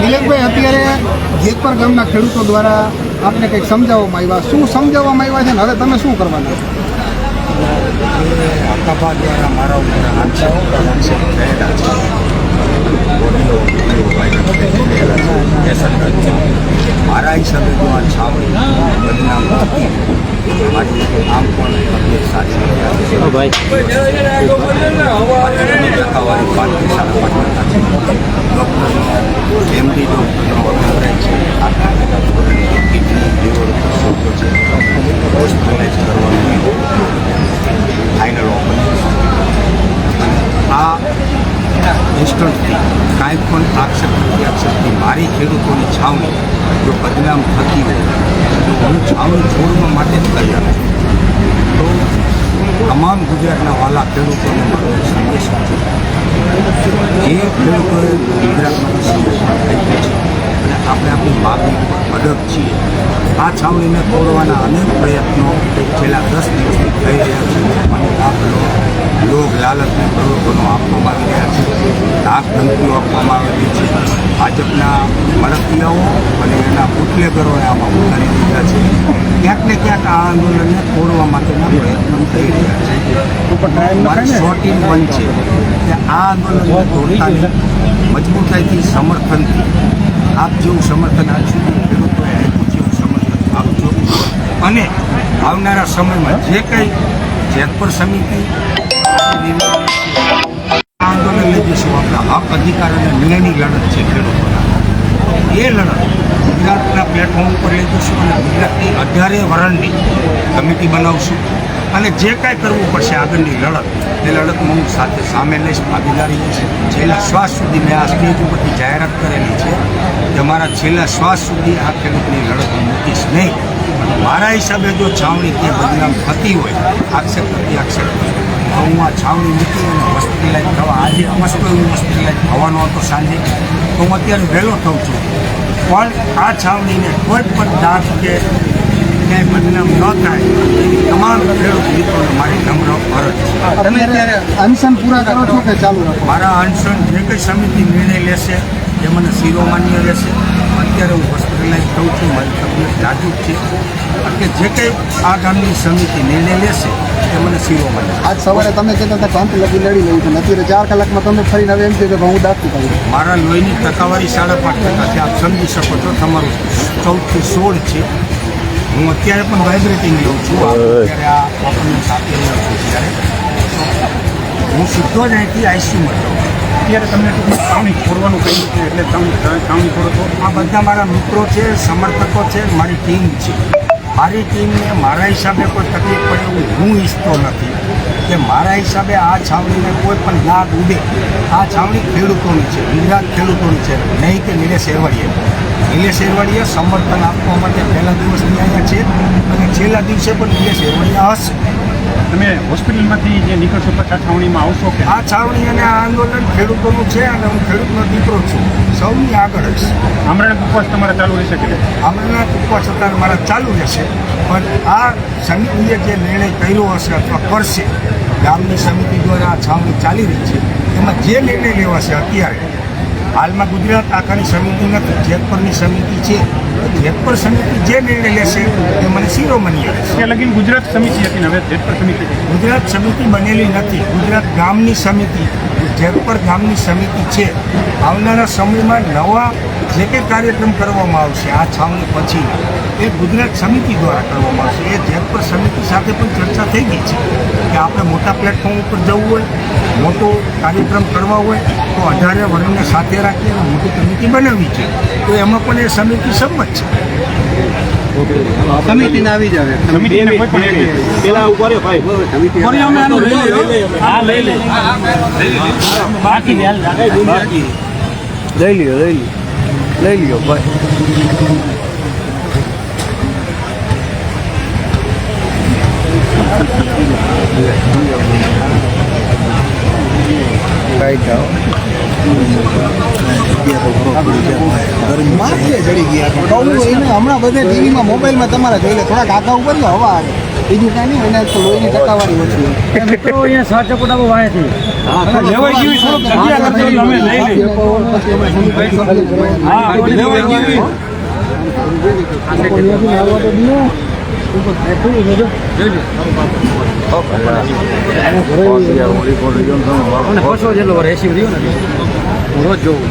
નિલેશભાઈ, અત્યારે જેતપર ગામના ખેડૂતો દ્વારા આપને કંઈક સમજાવવામાં આવ્યા, શું સમજાવવામાં આવ્યા છે ને હવે તમે શું કરવાના? આકાબા દ્વારા મારા ઉપર આક્ષેપ થયેલા છે, મારા હિસાબે જો આ છાવણી બદનામ થતી મારી આમ પણ અપેક્ષા છે ટકાવારી 5 એમડી ડોક્ટરનો અભિપ્રાય છે આટલા કિડની લીવર શોધો છે હોસ્પિટલાઇઝ કરવાનું ફાઇનલ ઓપરેશન આ ઇન્સ્ટન્ટથી કાંઈ પણ આક્ષેપથી મારી ખેડૂતોની છાવણી જો બદનામ થતી હોય તો હું છાવણી છોડવા માટે જ તૈયાર છું. તો તમામ ગુજરાતના વાલા ખેડૂતોને મારો સંદેશ છે, જે ખેડૂતોએ ગુજરાતમાંથી સમર્પણ થઈ છે અને આપણે આપણી માગણી અડગ છીએ. આ છાવણીને તોડવાના અનેક પ્રયત્નો છેલ્લા 10 દિવસથી થઈ રહ્યા છે અને દાખલો લોક લાલચને પ્રલોભનો આપવામાં આવી રહ્યા છે, ધાક ધમકીઓ આપવામાં આવેલી છે. ભાજપના મળતિયાઓ અને એના બુટલેગરોએ આમાં ઉતારી દીધા છે. ક્યાંક ને ક્યાંક આ આંદોલનને તોડવા માટેના પ્રયત્નો થઈ રહ્યા છે. મારી શોર્ટિંગ વન છે કે આ આંદોલનને તોડતાની મજબૂતાઈથી સમર્થનથી આપ જેવું સમર્થન આજ સુધી ખેડૂતોએ આપ્યું જેવું સમર્થન આપજો અને આવનારા સમયમાં જે કંઈ જેતપર સમિતિ આંદોલન લઈ જઈશું, આપણા હક અધિકાર અને ન્યાયની લડત છે ખેડૂતોના, એ લડત ગુજરાતના પ્લેટફોર્મ ઉપર લઈ જઈશું અને ગુજરાતની 18 વરણની કમિટી બનાવશું અને જે કાંઈ કરવું પડશે આગળની લડત એ લડતમાં હું સાથે સામે લઈશ, ભાગીદારી લઈશ. છેલ્લા શ્વાસ સુધી મેં આ સ્ટેજ ઉપરથી જાહેરાત કરેલી છે કે મારા છેલ્લા શ્વાસ સુધી આ ખેડૂતની લડત હું મૂકીશ નહીં. મારા હિસાબે જો છાવણી કે બદનામ થતી હોય આક્ષેપ તો હું આ છાવણી મૂકી અને હોસ્પિટલાઇઝ થવા આજે અમસ્તો એવું હોસ્પિટલાઇઝ થવાનો હતો સાંજે, તો હું અત્યારે વહેલો થઉં છું. પણ આ છાવણીને કોઈ પણ દાગ કે ક્યાંય બદનામ ન થાય એવી તમામ ખેડૂત મિત્રોને મારી નમ્ર ફરજ છે. તમે અત્યારે અનશન પૂરા કરો છો કે ચાલુ રાખો? મારા અનશન જે કંઈ સમિતિ નિર્ણય લેશે એ મને શિરોમાન્ય રહેશે. અત્યારે હું હોસ્પિટલાઇઝ થઉં છું, મારી તબિયત નાજુક છે કે જે કંઈ આ ગામની સમિતિ નિર્ણય લેશે એ મને શિરોમાન્ય. આજ સવારે તમે કહેતા હતા કે અંત લગી લડી લઈ છે, અત્યારે 4 કલાકમાં તમે ફરીને હવે એમ કહ્યું કે હું દાખલ કરું. મારા લોહીની ટકાવારી 5.5% છે, આપ સમજી શકો છો. તમારું 14 થી 16 છે. હું અત્યારે પણ વાઇબ્રેટિંગ લઉં છું. અત્યારે આ આપણને સાથે લઉં છું ત્યારે હું સીધો જ અહીંથી આઈસીયુમાં જાઉં. અત્યારે તમને છાવણી છોડવાનું કહ્યું છે એટલે તમે છાવણી છોડો છો? આ બધા મારા મિત્રો છે, સમર્થકો છે, મારી ટીમ છે. મારી ટીમને મારા હિસાબે કોઈ તકલીફ પડે એવું હું ઈચ્છતો નથી કે મારા હિસાબે આ છાવણીને કોઈ પણ લાભ ઉડે. આ છાવણી ખેડૂતોની છે, ગુજરાત ખેડૂતોની છે, નહીં કે નિલેશ એરવાડીએ સમર્થન આપવા માટે પહેલા દિવસની અહીંયા છે અને છેલ્લા દિવસે પણ નિલેશ એરવાડીયા હશે. તમે હોસ્પિટલમાંથી જે નીકળશો પછી આ છાવણીમાં આવશો કે? આ છાવણી અને આ આંદોલન ખેડૂતોનું છે અને હું ખેડૂતનો દીકરો છું, સૌની આગળ જ. આમરણ ઉપવાસ તમારે ચાલુ રહેશે કે? આમરણના ઉપવાસ અત્યારે મારા ચાલુ રહેશે, પણ આ સમિતિએ જે નિર્ણય કર્યો હશે અથવા કરશે, ગામની સમિતિ દ્વારા આ છાવણી ચાલી રહી છે, એમાં જે નિર્ણય લેવાશે અત્યારે હાલમાં ગુજરાત આખાની સમિતિ નથી, જેતપરની સમિતિ છે. જેતપર સમિતિ જે નિર્ણય લેશે એ મને શિરોમણીય રહેશે. ત્યાં લગીને ગુજરાત સમિતિ હતી ને હવે જેતપર સમિતિ? ગુજરાત સમિતિ બનેલી નથી, ગુજરાત ગામની સમિતિ, જેતપર ગામની સમિતિ છે. આવનારા સમયમાં નવા જે કંઈ કાર્યક્રમ કરવામાં આવશે આ છાવણી પછી એ ગુજરાત સમિતિ દ્વારા કરવામાં આવશે. એ જેતપર સમિતિ સાથે પણ ચર્ચા થઈ ગઈ છે કે આપણે મોટા પ્લેટફોર્મ ઉપર જવું હોય, મોટો કાર્યક્રમ કરવા હોય તો 18 વર્ણને સાથે રાખી અને મોટી કમિટી બનાવવી છે. તો એમાં પણ એ સમિતિ સંમત છે. સમિતિને આવી જાવે સમિતિને કોઈ પણ પેલા ઉભા રહ્યો ભાઈ, લઈ લ્યો ભાઈ. હમણાં બધે ટીવીમાં મોબાઈલમાં તમારા જોઈ લે, થોડાક આગા ઉપર હવા આવે. બીજું કાંઈ નહીં, અને લોહીની ટકાવારી ઓછી હોય. મિત્રો અહીંયા સાચો પોટાકો વાંચી લેવાઈ જેવી થોડુંક જગ્યા કરજો એટલે અમે લઈ લઈએ. હા, લેવાઈ જેવી. પશો જેટલો રેસીવ રહ્યો ને હું રોજ જોઉં.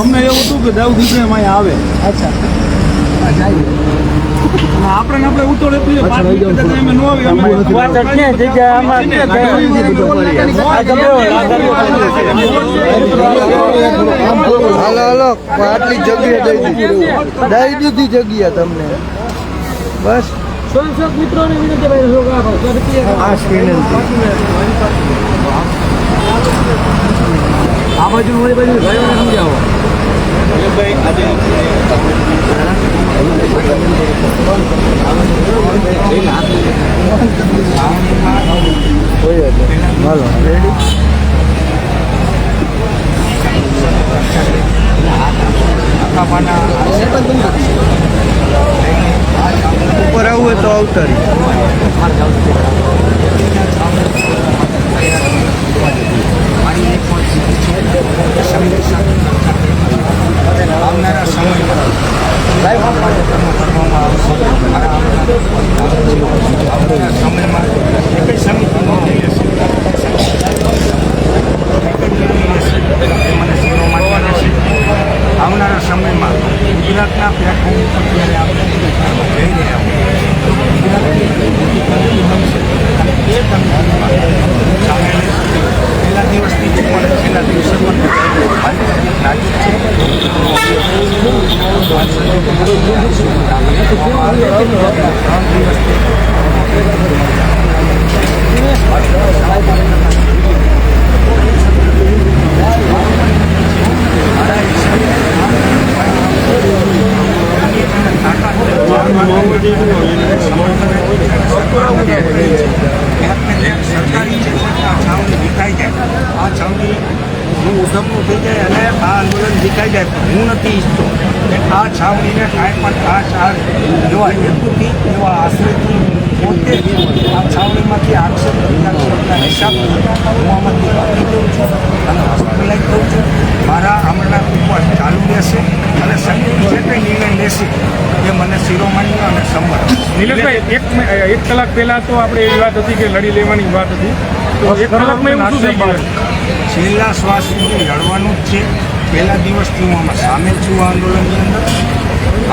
અમને એવું હતું કે દાઉદ ઇબ્રાહિમ અહીંયા આવે. આપણે ઉતોડ એટલી અમે ન આવી અમે હાલો આટલી જગ્યા દઈ દીધી જગ્યા તમને બસ મિત્રોને વિનંતી ભાઈ આ બાજુ મારી બાજુ ભાઈઓને સમજાવો. હાલો ઉપર આવું હોય તો અવતારી આવનારા સમયમાં કરવામાં આવશે. આવનારા સમયમાં એક જ સમિતિ નોંધી લેશે. મને શેરો માનવાના છે. આવનારા સમયમાં ગુજરાતના પ્લેટફોર્મ ઉપર જ્યારે આપણે જઈ રહ્યા હોય તો ગુજરાતની કમિટી બનશે અને એ કમિટીમાં સામેલ પહેલા દિવસથી જ પણ છેલ્લા દિવસે પણ રાજ્ય છે. સરકારી છે આ છાવણી વિકાઈ જાય, આ છાવણી હું ઉધમનું થઈ જાય અને આ આંદોલન વિકાઈ જાય. હું નથી ઈચ્છતો કે આ છાવણીને કાંઈ પણ એવા હેતુથી એવા આશ્રયથી પોતે જ આ છાવણીમાંથી આક્ષેપ હિસાબથી હું આમાંથી બાકી દઉં છું અને હોસ્પિટલાઇઝ દઉં છું. મારા હમણાં ઉપવાસ ચાલુ રહેશે અને સમિતિ જે કંઈ નિર્ણય લેશે એ મને શિરોમાન્ય અને સંમત. નિલેશભાઈ એક કલાક પહેલા તો આપણે એવી વાત હતી કે લડી લેવાની વાત હતી, તો એક કલાકમાં એવું શું થઈ ગયું? છેલ્લા શ્વાસ સુધી લડવાનું જ છે. પહેલા દિવસથી હું આમાં સામેલ છું આ આંદોલનની અંદર.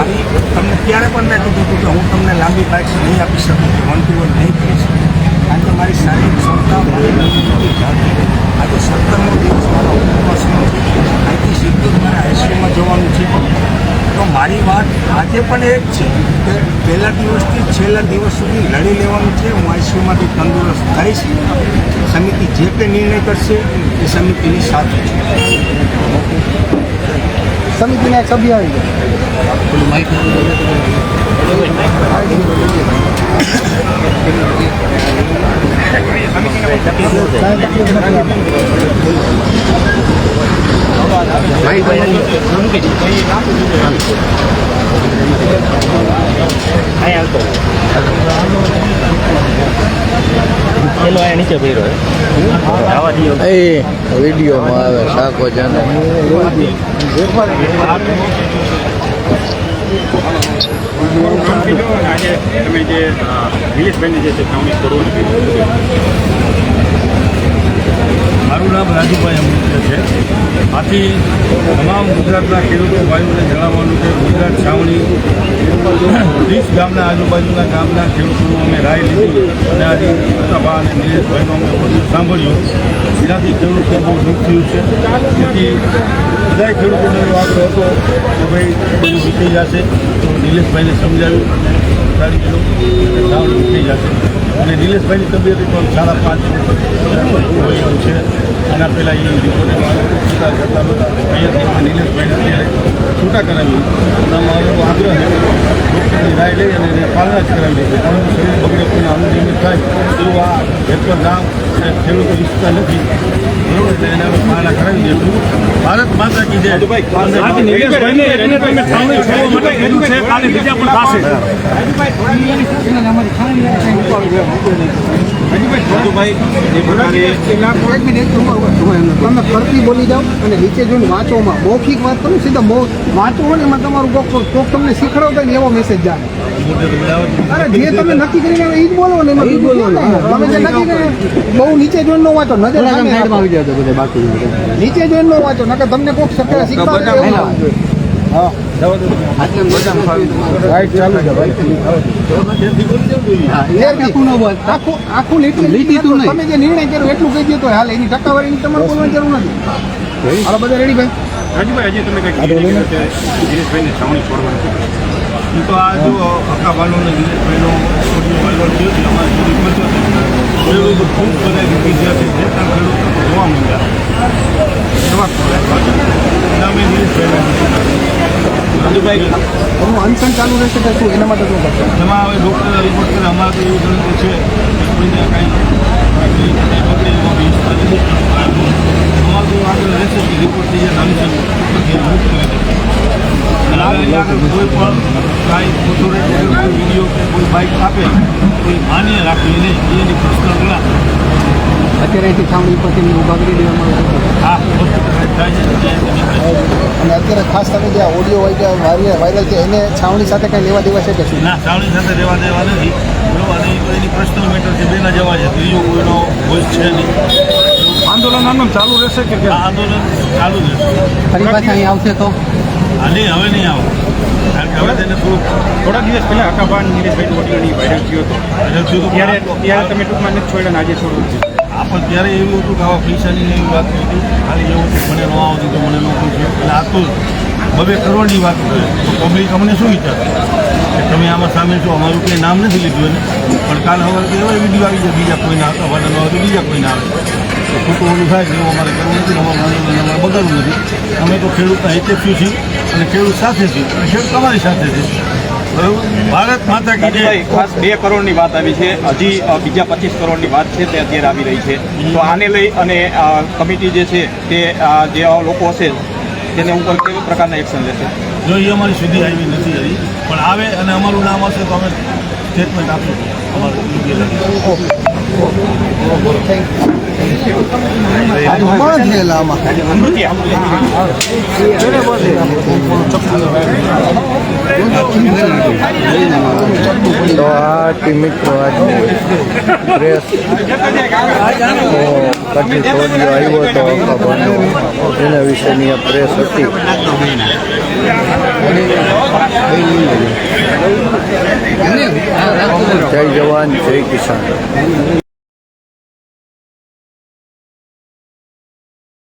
આવી તમને ત્યારે પણ મેં કીધું હતું કે હું તમને લાંબી બાઇક નહીં આપી શકું, 1 to 1 નહીં કરી શકું, કારણ કે મારી શારીરિક ક્ષમતા આજે 17મો દિવસ મારા ઉપવાસનો છે. અહીંથી સીધું જ મારે આઈસીયુમાં જવાનું છે. તો મારી વાત આજે પણ એ જ છે કે પહેલા દિવસથી છેલ્લા દિવસ સુધી લડી લેવાનું છે. હું આઈસીયુમાંથી તંદુરસ્ત થઈશ. સમિતિ જે કંઈ નિર્ણય કરશે એ સમિતિની સાથે છે. સમિતિના એક સભ્ય આવી ગયા. એ વિડીયોમાં આવે શાકો જાને આજે તમે જે નિલેશભાઈની જે છાવણી કરવાની મારું નામ રાજુભાઈ અમૃત્ય છે. આથી તમામ ગુજરાતના ખેડૂતો ભાઈઓને જણાવવાનું કે ગુજરાત છાવણી 30 ગામના આજુબાજુના ગામના ખેડૂતોનું અમે રાય લીધી અને આજે મોટાભા અને નિલેશભાઈનું અમે બધું સાંભળ્યું. એનાથી ખેડૂતો બહુ દુઃખ થયું છે. તેથી બધાય ખેડૂતોનો એવો આગ્રહ હતો કે ભાઈ બધું વીતી જશે તો નિલેશભાઈને સમજાવ્યું સારી ગયો સાવડ વીતી જશે અને નિલેશભાઈની તબિયત પણ 5.5 છે એના પહેલાં એ રિપોર્ટ છૂટા કરતા હતા અહીંયાથી નિલેશભાઈને અત્યારે છૂટા કરાવી અને અમારો આગ્રહ છે ડૉક્ટરની રાય લઈ અને એને પાલના જ કરાવી દે કારણ કે શરીર બગડે કોઈને અનુજીવિત થાય એવું આ હેલ્પર ગામ અને ખેડૂતો ઈચ્છતા નથી બરોબર એટલે એને અમે પાલના કરાવી દઈશું ભારત માતા કી જય તમે ફરતી બોલી જાઓ અને નીચે જોઈને વાંચોમાં મૌખિક વાત કરો સીધા વાંચો હોય ને એમાં તમારું કોક તમને શીખડાવતા ને એવો મેસેજ જાય અરે જે તમે નક્કી કરીને એ જ બોલો ને એમાં તમે જે નક્કી કરીને બહુ નીચે જોઈને ન વાંચો નજર નીચે જોઈને ન વાંચો નકર તમને કોક શીખવા હા રાઈટ ચાલુ છે આખું લીટી તમે જે નિર્ણય કર્યો એટલું કહી દો તો હાલ એની ટકાવારીની તમારે બોલવાની જરૂર નથી હાલો બધા રેડી ભાઈ રાજુભાઈ હજી તમે કંઈક દિનેશભાઈને છાવણી છોડવાની તો આ જો આખા બાલોને દિનેશભાઈનો ઓડિયો વાયરલ થયો છે અમારે સુધી પહોંચ્યો છે ખેડૂતો ખૂબ બધા વિદ્યાર્થી છે ત્યાં ખેડૂતો જોવા માંડ્યા અમે દિનેશભાઈને રાજુભાઈ એનું અનશન ચાલુ રહેશે કે શું એના માટે શું કરશે એમાં હવે ડૉક્ટર રિપોર્ટ કરે અમારે તો એવું ગણિત છે કે કોઈને કાંઈ બગડે એમાં બી ઈચ્છતા નથી અમારે તો આગળ રહેશે કે રિપોર્ટ થઈ જાય નાની મુક્ત કરી અને હવે અહીંયા આગળ કોઈ પણ કાંઈ ઓથોરિટી કોઈ વિડીયો કે કોઈ બાઇક આપે કોઈ માન્ય રાખવી નહીં એની પર્સનલ ગણા અત્યારે અહીંથી છાવણી પરથી ઉભા કરી દેવામાં આવે હા હોસ્પિટલ થાય છે અને અત્યારે ખાસ તમે જે ઓડિયો વાયરલ છે એને છાવણી સાથે કંઈ લેવા દેવા છે કે શું ના સાવણી સાથે રહેવા દેવા નથી બરોબર અને એની પર્સનલ મેટર છે બેના જવા છે ત્રીજો કોઈનો વોઇસ છે નહીં આંદોલન આનું ચાલુ રહેશે કે આ આંદોલન ચાલુ રહેશે ફરી પાછા અહીં આવશે તો હા નહીં હવે નહીં આવો કારણ કે હવે તેને થોડા દિવસ પહેલા હકાબાન નિલેશભાઈ ઓડિયોની વાયરલ થયો હતો ત્યારે તમે ટૂંકમાં નથી છોડ્યા આજે છોડવું છે આ પણ ત્યારે એવું હતું કે આવા પૈસાની એવી વાત હતી ખાલી એવું હતું મને ન આવતી તો મને ન પૂછ્યું અને આ તો 2 કરોડની વાત કરે તો પબ્લિક અમને શું વિચારે કે તમે આમાં સામેલ છો અમારું કંઈ નામ નથી લીધું એને પણ કાલ હવે તો એવા વિડીયો આવી જાય બીજા કોઈના હતા વાળા ન હોય તો બીજા કોઈને આવે તો ખોટું ઓલું થાય કે એવું અમારે કરવું નથી અમારું આંદોલન અમારે બગાડવું નથી અમે તો ખેડૂતના હિતેક્ષી છીએ અને ખેડૂત સાથે છીએ અને ખેડૂત અમારી સાથે છે બરાબર ભારત માતા કી જય ખાસ 2 કરોડની વાત આવી છે હજી બીજા 25 કરોડની વાત છે તે અત્યારે આવી રહી છે તો આને લઈ અને કમિટી જે છે તે જે લોકો હશે તેને ઉપર કેવા પ્રકારના એક્શન લેશે જો એ અમારી સુધી આવી નથી હજી પણ આવે અને અમારું નામ હશે તો અમે સ્ટેટમેન્ટ આપશું અમારું યોગ્ય લાગે તો આ હતી મિત્રો આજની પ્રેસ કટિંગ ઓડિયો આવ્યો હતો હકાબાનો એના વિશેની આ પ્રેસ હતી જય જવાન જય કિસાન